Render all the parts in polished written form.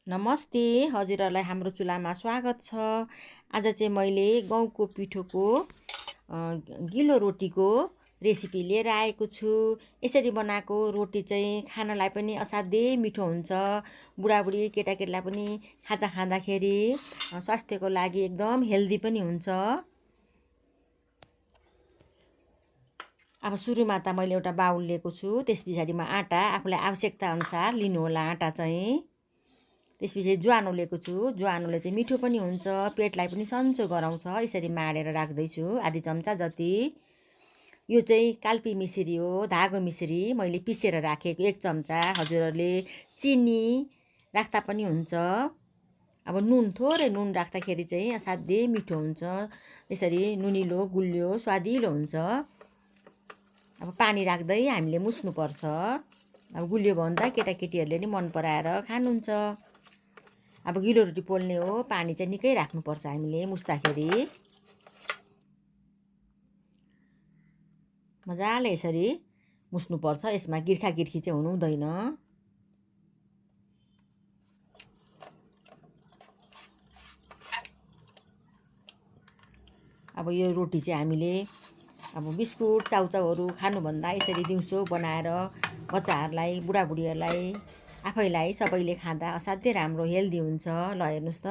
नमस्ते, हजुरहरूलाई हाम्रो चुलामा स्वागत छ। आज चाहिँ मैले गहुँको पिठोको गिलो रोटीको रेसिपी लिएर आएको छु। यसरी बनाएको रोटी चाहिँ खानलाई पनि असाध्यै मिठो हुन्छ। बुढाबुढी केटाकेटीलाई पनि खाजा खाँदाखेरि स्वास्थ्यको लागि एकदम हेल्दी पनि हुन्छ। अब सुरुमा त मैले एउटा बाउल लिएको छु। त्यस पछाडिमा आटा आफूलाई आवश्यकता अनुसार लिनुहोला। आटा चाहिँ त्यसपछि ज्वानो लिएको छु। ज्वानोले चाहिँ मिठो पनि हुन्छ, पेटलाई पनि सन्चो गराउँछ। यसरी माडेर राख्दैछु आधी चम्चा जति। यो चाहिँ काल्पी मिश्री हो, धागो मिश्री मैले पिसेर राखेको 1 चम्चा। हजुरहरूले चिनी राख्दा पनि हुन्छ। अब नुन, थोरै नुन राख्दाखेरि चाहिँ असाध्यै मिठो हुन्छ। यसरी नुनिलो गुलियो स्वादिलो हुन्छ। अब पानी राख्दै हामीले मुस्नुपर्छ। अब गुलियो भन्दा केटाकेटीहरूले नि मन पराएर खानुहुन्छ। अब गिलो रोटी पोल्ने हो, पानी चाहिँ निकै राख्नुपर्छ हामीले मुस्दाखेरि। मजाले यसरी मुस्नुपर्छ, यसमा गिर्खा गिर्खी चाहिँ हुनु हुँदैन। अब यो रोटी चाहिँ हामीले अब बिस्कुट चाउचाउहरू खानुभन्दा यसरी दिउँसो बनाएर बच्चाहरूलाई, बुढाबुढीहरूलाई, आफैलाई सबैले खाँदा असाध्यै राम्रो हेल्दी हुन्छ। ल हेर्नुहोस् त,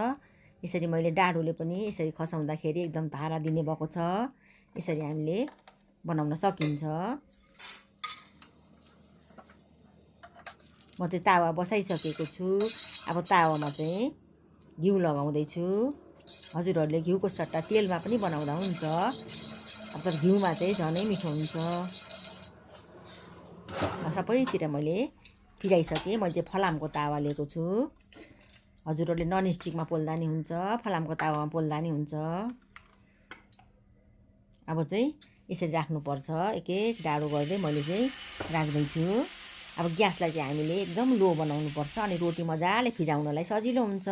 यसरी मैले डाडुले पनि यसरी खसाउँदाखेरि एकदम धारा दिने भएको छ। यसरी हामीले बनाउन सकिन्छ। म चाहिँ तावा बसाइसकेको छु। अब तावामा चाहिँ घिउ लगाउँदैछु। हजुरहरूले घिउको सट्टा तेलमा पनि बनाउँदा हुन्छ। अब तर घिउमा चाहिँ झनै मिठो हुन्छ। सबैतिर मैले फिजाइसकेँ। मैले चाहिँ फलामको तावा लिएको छु। हजुरहरूले ननस्टिकमा पोल्दा नि हुन्छ, फलामको तावामा पोल्दा नि हुन्छ। अब चाहिँ यसरी राख्नुपर्छ। एक एक डाडो गर्दै मैले चाहिँ राख्दैछु। अब ग्यासलाई चाहिँ हामीले एकदम लो बनाउनुपर्छ, अनि रोटी मजाले फिजाउनलाई सजिलो हुन्छ।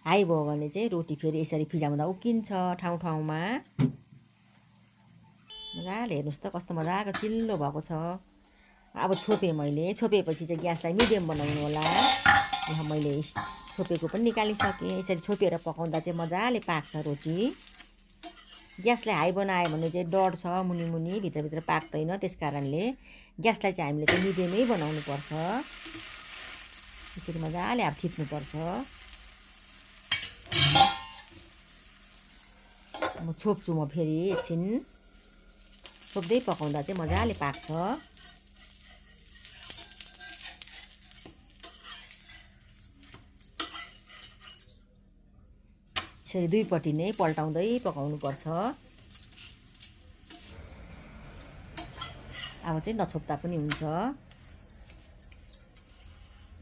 हाई भयो भने चाहिँ रोटी फेरि यसरी फिजाउँदा उक्किन्छ ठाउँ ठाउँमा। मजाले हेर्नुहोस् त कस्तो मजाको चिल्लो भएको छ। अब छोपेँ मैले। छोपेपछि चाहिँ ग्यासलाई मिडियम बनाउनु होला। यहाँ मैले छोपेको पनि निकालिसकेँ। यसरी छोपेर पकाउँदा चाहिँ मजाले पाक्छ रोटी। ग्यासलाई हाई बनायो भने चाहिँ डढ्छ, मुनि मुनि भित्रभित्र पाक्दैन। त्यस कारणले ग्यासलाई चाहिँ हामीले चाहिँ मिडियमै बनाउनुपर्छ। यसरी मजाले अब थिच्नुपर्छ। म छोप्छु म फेरि एकछिन। छोप्दै पकाउँदा चाहिँ मजाले पाक्छ। यसरी दुईपट्टि नै पल्टाउँदै पकाउनुपर्छ। अब चाहिँ नछोप्दा पनि हुन्छ।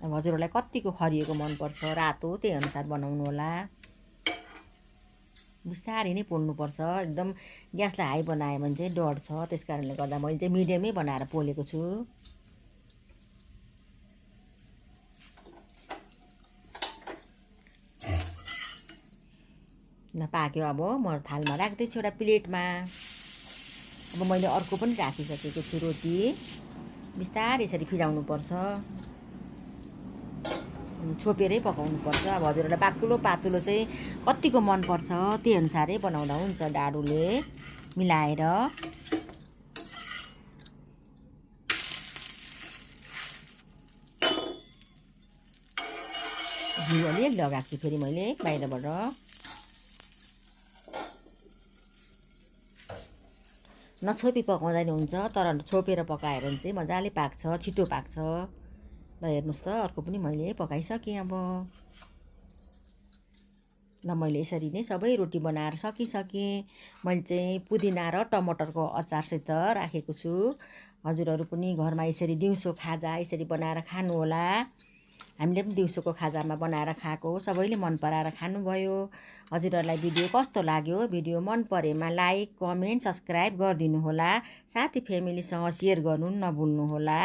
अब हजुरहरूलाई कतिको खरिएको मनपर्छ, रातो, त्यही अनुसार बनाउनु होला। बिस्तारै नै पोल्नुपर्छ। एकदम ग्यासलाई हाई बनायो भने चाहिँ डढ्छ। त्यस कारणले गर्दा मैले चाहिँ मिडियमै बनाएर पोलेको छु। पाक्यो। अब म थालमा राख्दैछु एउटा प्लेटमा। अब मैले अर्को पनि राखिसकेको छु रोटी। बिस्तारै यसरी फिजाउनुपर्छ, छोपेरै पकाउनुपर्छ। अब हजुरहरूलाई बाक्लो पातुलो चाहिँ कतिको मनपर्छ त्यही अनुसारै बनाउँदा हुन्छ डाडुले मिलाएर। घिउ अलिअलि लगाएको छु फेरि मैले बाहिरबाट। नछोपी पकाउँदा नि हुन्छ, तर छोपेर पकाएर चाहिँ मजाले पाक्छ, छिटो पाक्छ। ल हेर्नुहोस् त, अर्को पनि मैले पकाइसकेँ। अब ल मैले यसरी नै सबै रोटी बनाएर सकिसकेँ। मैले चाहिँ पुदिना र टमाटरको अचारसित राखेको छु। हजुरहरू पनि घरमा यसरी दिउँसो खाजा यसरी बनाएर खानुहोला। हामीले पनि दिउँसोको खाजामा बनाएर खाएको, सबैले मन पराएर खानुभयो। हजुरहरूलाई भिडियो कस्तो लाग्यो? भिडियो मन परेमा लाइक, कमेन्ट, सब्सक्राइब गरिदिनुहोला। साथी फ्यामिलीसँग सेयर गर्नु नभुल्नुहोला।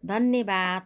धन्यवाद।